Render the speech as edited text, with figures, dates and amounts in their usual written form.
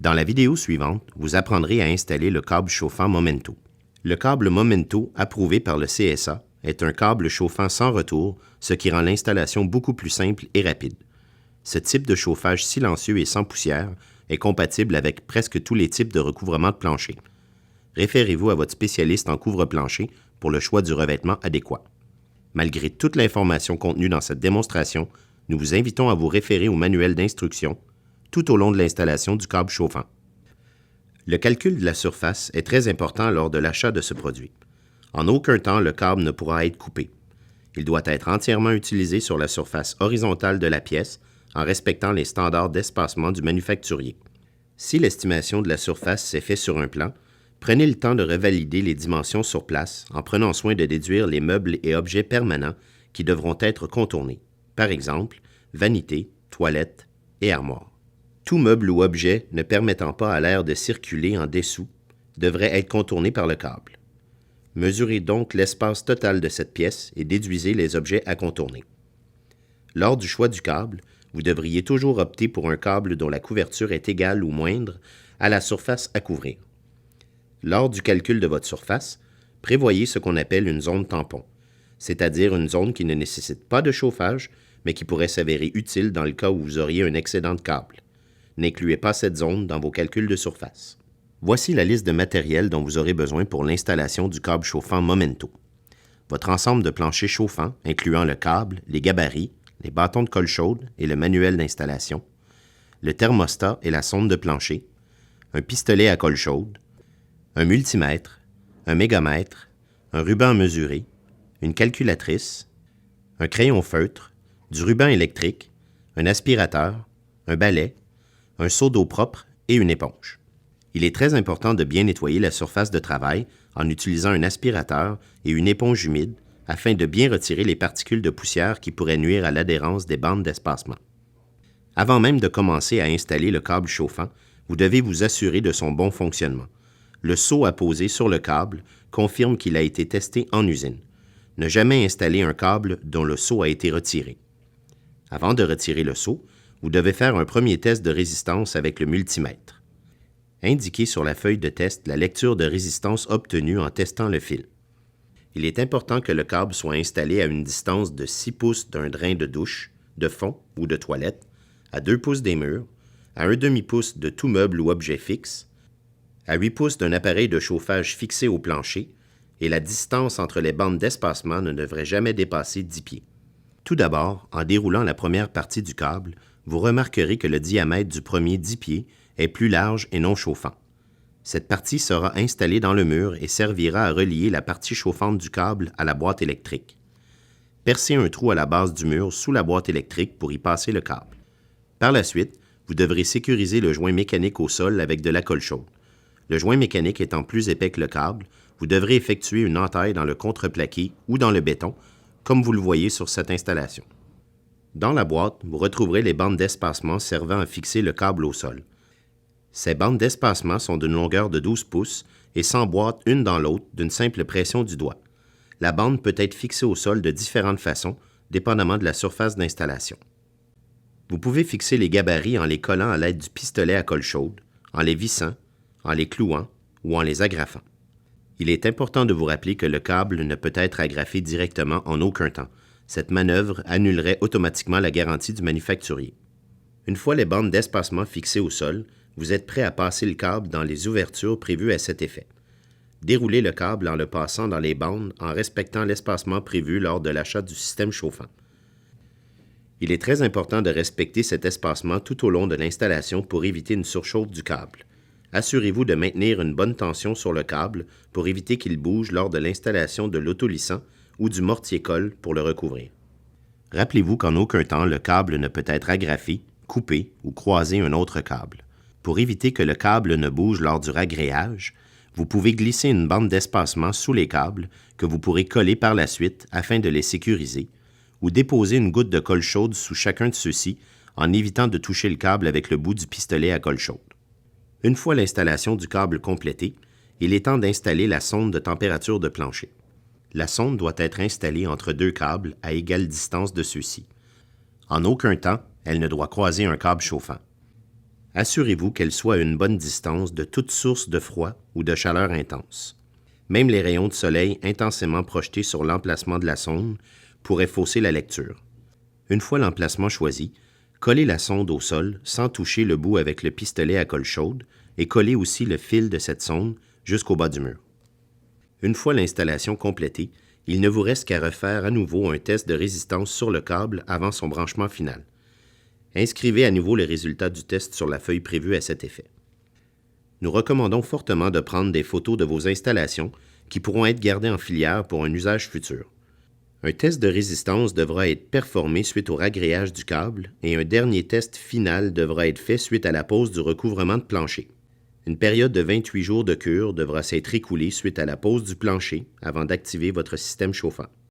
Dans la vidéo suivante, vous apprendrez à installer le câble chauffant Momento. Le câble Momento, approuvé par le CSA, est un câble chauffant sans retour, ce qui rend l'installation beaucoup plus simple et rapide. Ce type de chauffage silencieux et sans poussière est compatible avec presque tous les types de recouvrement de plancher. Référez-vous à votre spécialiste en couvre-plancher pour le choix du revêtement adéquat. Malgré toute l'information contenue dans cette démonstration, nous vous invitons à vous référer au manuel d'instruction tout au long de l'installation du câble chauffant. Le calcul de la surface est très important lors de l'achat de ce produit. En aucun temps, le câble ne pourra être coupé. Il doit être entièrement utilisé sur la surface horizontale de la pièce en respectant les standards d'espacement du manufacturier. Si l'estimation de la surface s'est faite sur un plan, prenez le temps de revalider les dimensions sur place en prenant soin de déduire les meubles et objets permanents qui devront être contournés. Par exemple, vanités, toilettes et armoires. Tout meuble ou objet ne permettant pas à l'air de circuler en dessous devrait être contourné par le câble. Mesurez donc l'espace total de cette pièce et déduisez les objets à contourner. Lors du choix du câble, vous devriez toujours opter pour un câble dont la couverture est égale ou moindre à la surface à couvrir. Lors du calcul de votre surface, prévoyez ce qu'on appelle une zone tampon, c'est-à-dire une zone qui ne nécessite pas de chauffage, mais qui pourrait s'avérer utile dans le cas où vous auriez un excédent de câble. N'incluez pas cette zone dans vos calculs de surface. Voici la liste de matériel dont vous aurez besoin pour l'installation du câble chauffant Momento. Votre ensemble de planchers chauffants, incluant le câble, les gabarits, les bâtons de colle chaude et le manuel d'installation, le thermostat et la sonde de plancher, un pistolet à colle chaude, un multimètre, un mégamètre, un ruban à mesurer, une calculatrice, un crayon feutre, du ruban électrique, un aspirateur, un balai, un seau d'eau propre et une éponge. Il est très important de bien nettoyer la surface de travail en utilisant un aspirateur et une éponge humide afin de bien retirer les particules de poussière qui pourraient nuire à l'adhérence des bandes d'espacement. Avant même de commencer à installer le câble chauffant, vous devez vous assurer de son bon fonctionnement. Le seau à poser sur le câble confirme qu'il a été testé en usine. Ne jamais installer un câble dont le seau a été retiré. Avant de retirer le seau, vous devez faire un premier test de résistance avec le multimètre. Indiquez sur la feuille de test la lecture de résistance obtenue en testant le fil. Il est important que le câble soit installé à une distance de 6 pouces d'un drain de douche, de fond ou de toilette, à 2 pouces des murs, à 1/2 pouce de tout meuble ou objet fixe, à 8 pouces d'un appareil de chauffage fixé au plancher, et la distance entre les bandes d'espacement ne devrait jamais dépasser 10 pieds. Tout d'abord, en déroulant la première partie du câble, vous remarquerez que le diamètre du premier 10 pieds est plus large et non chauffant. Cette partie sera installée dans le mur et servira à relier la partie chauffante du câble à la boîte électrique. Percez un trou à la base du mur sous la boîte électrique pour y passer le câble. Par la suite, vous devrez sécuriser le joint mécanique au sol avec de la colle chaude. Le joint mécanique étant plus épais que le câble, vous devrez effectuer une entaille dans le contreplaqué ou dans le béton, comme vous le voyez sur cette installation. Dans la boîte, vous retrouverez les bandes d'espacement servant à fixer le câble au sol. Ces bandes d'espacement sont d'une longueur de 12 pouces et s'emboîtent une dans l'autre d'une simple pression du doigt. La bande peut être fixée au sol de différentes façons, dépendamment de la surface d'installation. Vous pouvez fixer les gabarits en les collant à l'aide du pistolet à colle chaude, en les vissant, en les clouant ou en les agrafant. Il est important de vous rappeler que le câble ne peut être agrafé directement en aucun temps. Cette manœuvre annulerait automatiquement la garantie du manufacturier. Une fois les bandes d'espacement fixées au sol, vous êtes prêt à passer le câble dans les ouvertures prévues à cet effet. Déroulez le câble en le passant dans les bandes en respectant l'espacement prévu lors de l'achat du système chauffant. Il est très important de respecter cet espacement tout au long de l'installation pour éviter une surchauffe du câble. Assurez-vous de maintenir une bonne tension sur le câble pour éviter qu'il bouge lors de l'installation de l'autolissant ou du mortier-colle pour le recouvrir. Rappelez-vous qu'en aucun temps le câble ne peut être agrafé, coupé ou croiser un autre câble. Pour éviter que le câble ne bouge lors du ragréage, vous pouvez glisser une bande d'espacement sous les câbles que vous pourrez coller par la suite afin de les sécuriser, ou déposer une goutte de colle chaude sous chacun de ceux-ci en évitant de toucher le câble avec le bout du pistolet à colle chaude. Une fois l'installation du câble complétée, il est temps d'installer la sonde de température de plancher. La sonde doit être installée entre deux câbles à égale distance de ceux-ci. En aucun temps, elle ne doit croiser un câble chauffant. Assurez-vous qu'elle soit à une bonne distance de toute source de froid ou de chaleur intense. Même les rayons de soleil intensément projetés sur l'emplacement de la sonde pourraient fausser la lecture. Une fois l'emplacement choisi, collez la sonde au sol sans toucher le bout avec le pistolet à colle chaude et collez aussi le fil de cette sonde jusqu'au bas du mur. Une fois l'installation complétée, il ne vous reste qu'à refaire à nouveau un test de résistance sur le câble avant son branchement final. Inscrivez à nouveau les résultats du test sur la feuille prévue à cet effet. Nous recommandons fortement de prendre des photos de vos installations qui pourront être gardées en filière pour un usage futur. Un test de résistance devra être performé suite au ragréage du câble et un dernier test final devra être fait suite à la pose du recouvrement de plancher. Une période de 28 jours de cure devra s'être écoulée suite à la pose du plancher avant d'activer votre système chauffant.